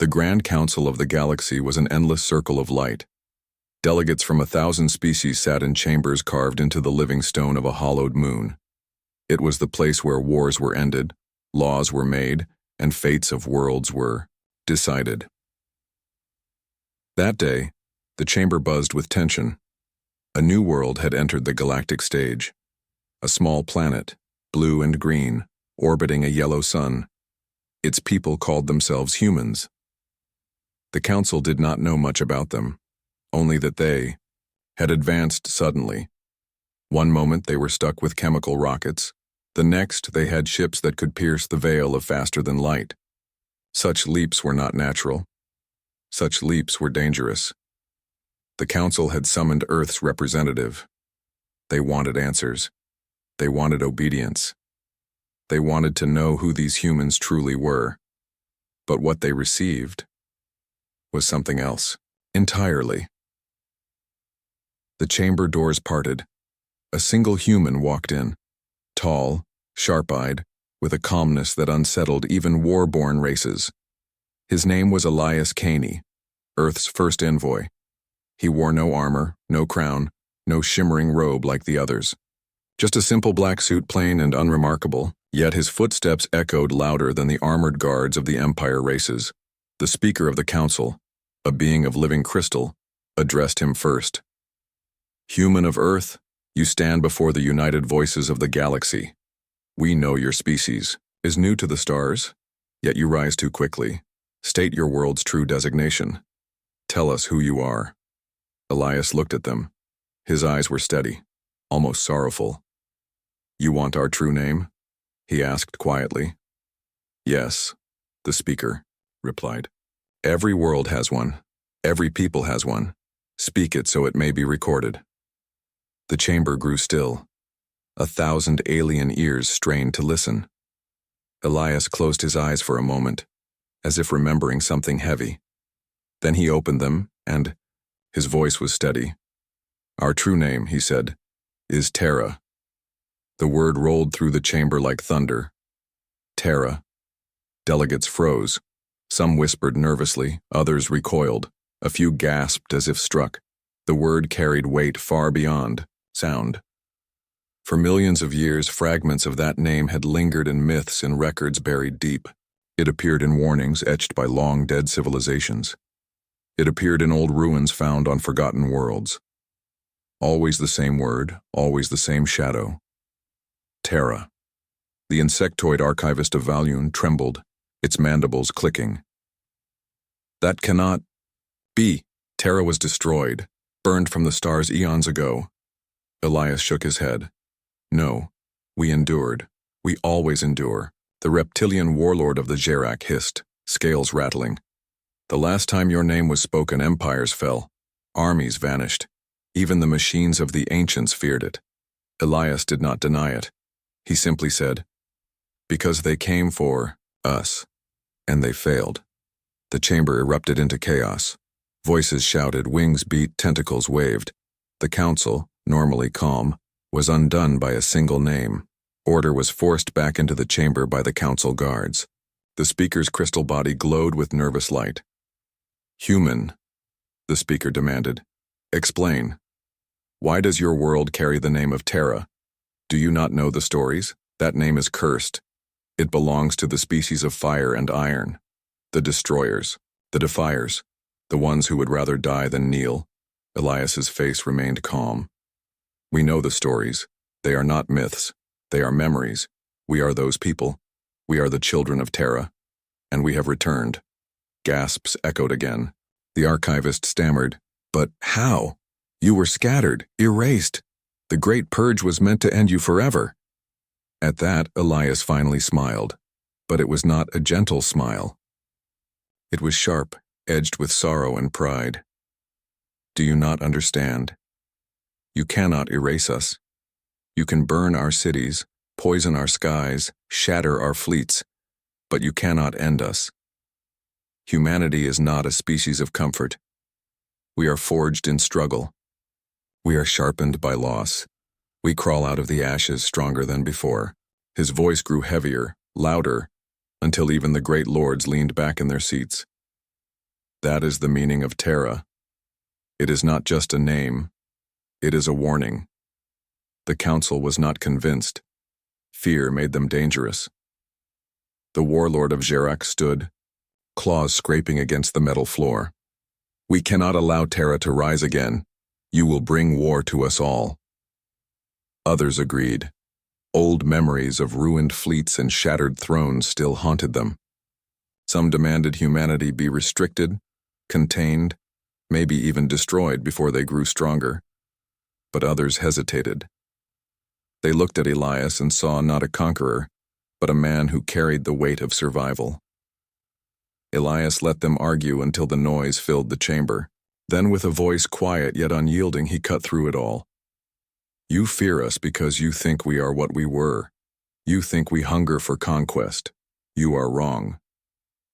The Grand Council of the Galaxy was an endless circle of light. Delegates from 1,000 species sat in chambers carved into the living stone of a hollowed moon. It was the place where wars were ended, laws were made, and fates of worlds were decided. That day, the chamber buzzed with tension. A new world had entered the galactic stage. A small planet, blue and green, orbiting a yellow sun. Its people called themselves humans. The council did not know much about them, only that they had advanced suddenly. One moment they were stuck with chemical rockets, the next they had ships that could pierce the veil of faster than light. Such leaps were not natural. Such leaps were dangerous. The council had summoned Earth's representative. They wanted answers. They wanted obedience. They wanted to know who these humans truly were. But what they received was something else, entirely. The chamber doors parted. A single human walked in, tall, sharp-eyed, with a calmness that unsettled even war-born races. His name was Elias Caney, Earth's first envoy. He wore no armor, no crown, no shimmering robe like the others. Just a simple black suit, plain and unremarkable, yet his footsteps echoed louder than the armored guards of the Empire races. The Speaker of the Council, a being of living crystal, addressed him first. "Human of Earth, you stand before the united voices of the galaxy. We know your species is new to the stars, yet you rise too quickly. State your world's true designation. Tell us who you are." Elias looked at them. His eyes were steady, almost sorrowful. "You want our true name?" he asked quietly. "Yes," the speaker replied. "Every world has one. Every people has one. Speak it so it may be recorded." The chamber grew still. 1,000 alien ears strained to listen. Elias closed his eyes for a moment, as if remembering something heavy. Then he opened them, and his voice was steady. "Our true name," he said, "is Terra." The word rolled through the chamber like thunder. Terra. Delegates froze. Some whispered nervously, others recoiled. A few gasped as if struck. The word carried weight far beyond sound. For millions of years, fragments of that name had lingered in myths and records buried deep. It appeared in warnings etched by long-dead civilizations. It appeared in old ruins found on forgotten worlds. Always the same word, always the same shadow. Terra. The insectoid archivist of Valyun trembled, its mandibles clicking. "That cannot be. Terra was destroyed, burned from the stars eons ago." Elias shook his head. "No, we endured. We always endure." The reptilian warlord of the Gerak hissed, scales rattling. "The last time your name was spoken, empires fell. Armies vanished. Even the machines of the ancients feared it." Elias did not deny it. He simply said, "Because they came for us, and they failed." The chamber erupted into chaos. Voices shouted, wings beat, tentacles waved. The council, normally calm, was undone by a single name. Order was forced back into the chamber by the council guards. The speaker's crystal body glowed with nervous light. "Human," the speaker demanded, "explain. Why does your world carry the name of Terra? Do you not know the stories? That name is cursed. It belongs to the species of fire and iron. The destroyers, the defiers, the ones who would rather die than kneel." Elias's face remained calm. "We know the stories. They are not myths. They are memories. We are those people. We are the children of Terra. And we have returned." Gasps echoed again. The archivist stammered, "But how? You were scattered, erased. The Great Purge was meant to end you forever." At that, Elias finally smiled. But it was not a gentle smile. It was sharp, edged with sorrow and pride. "Do you not understand? You cannot erase us. You can burn our cities, poison our skies, shatter our fleets, but you cannot end us. Humanity is not a species of comfort. We are forged in struggle. We are sharpened by loss. We crawl out of the ashes stronger than before." His voice grew heavier, louder, until even the great lords leaned back in their seats. That is the meaning of Terra. It is not just a name, it is a warning. The council was not convinced. Fear made them dangerous. The warlord of Xerac stood, claws scraping against the metal floor. We cannot allow Terra to rise again. You will bring war to us all. Others agreed. Old memories of ruined fleets and shattered thrones still haunted them. Some demanded humanity be restricted, contained, maybe even destroyed before they grew stronger. But others hesitated. They looked at Elias and saw not a conqueror, but a man who carried the weight of survival. Elias let them argue until the noise filled the chamber. Then with a voice quiet yet unyielding, he cut through it all. You fear us because you think we are what we were. You think we hunger for conquest. You are wrong.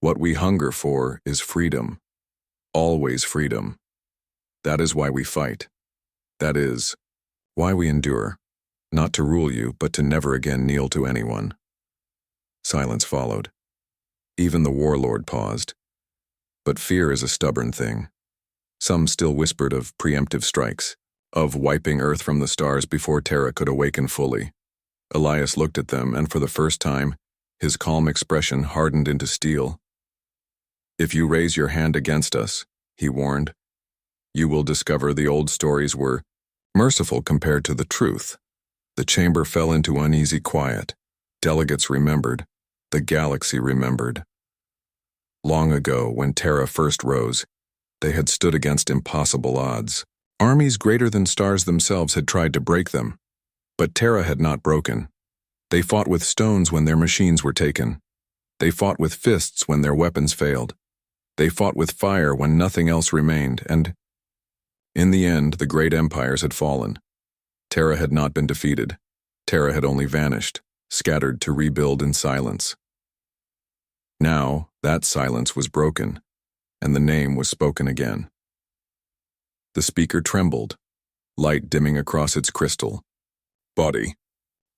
What we hunger for is freedom. Always freedom. That is why we fight. That is why we endure. Not to rule you, but to never again kneel to anyone. Silence followed. Even the warlord paused. But fear is a stubborn thing. Some still whispered of preemptive strikes, of wiping Earth from the stars before Terra could awaken fully. Elias looked at them, and for the first time, his calm expression hardened into steel. If you raise your hand against us, he warned, you will discover the old stories were merciful compared to the truth. The chamber fell into uneasy quiet. Delegates remembered. The galaxy remembered. Long ago, when Terra first rose, they had stood against impossible odds. Armies greater than stars themselves had tried to break them. But Terra had not broken. They fought with stones when their machines were taken. They fought with fists when their weapons failed. They fought with fire when nothing else remained, and in the end, the great empires had fallen. Terra had not been defeated. Terra had only vanished, scattered to rebuild in silence. Now, that silence was broken, and the name was spoken again. The speaker trembled, light dimming across its crystal. Body,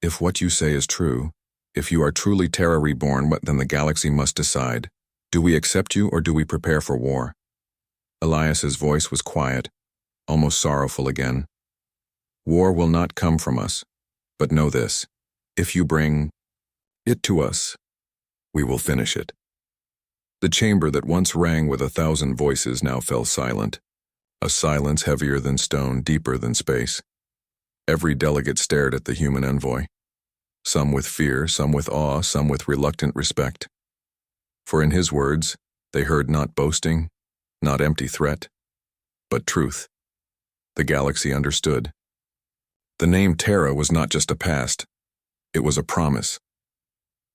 if what you say is true, if you are truly Terra reborn, then the galaxy must decide. Do we accept you or do we prepare for war? Elias's voice was quiet, almost sorrowful again. War will not come from us, but know this, if you bring it to us, we will finish it. The chamber that once rang with 1,000 voices now fell silent, a silence heavier than stone, deeper than space. Every delegate stared at the human envoy, some with fear, some with awe, some with reluctant respect. For in his words, they heard not boasting, not empty threat, but truth. The galaxy understood. The name Terra was not just a past, it was a promise,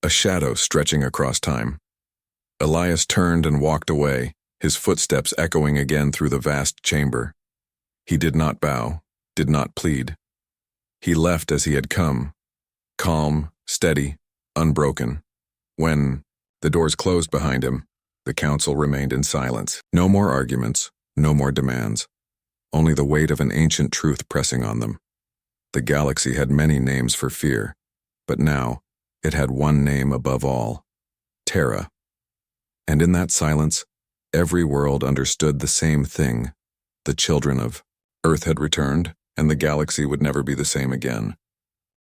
a shadow stretching across time. Elias turned and walked away, his footsteps echoing again through the vast chamber. He did not bow, did not plead. He left as he had come, calm, steady, unbroken. When the doors closed behind him, the council remained in silence. No more arguments, no more demands, only the weight of an ancient truth pressing on them. The galaxy had many names for fear, but now it had one name above all, Terra. And in that silence, every world understood the same thing. The children of Earth had returned, and the galaxy would never be the same again.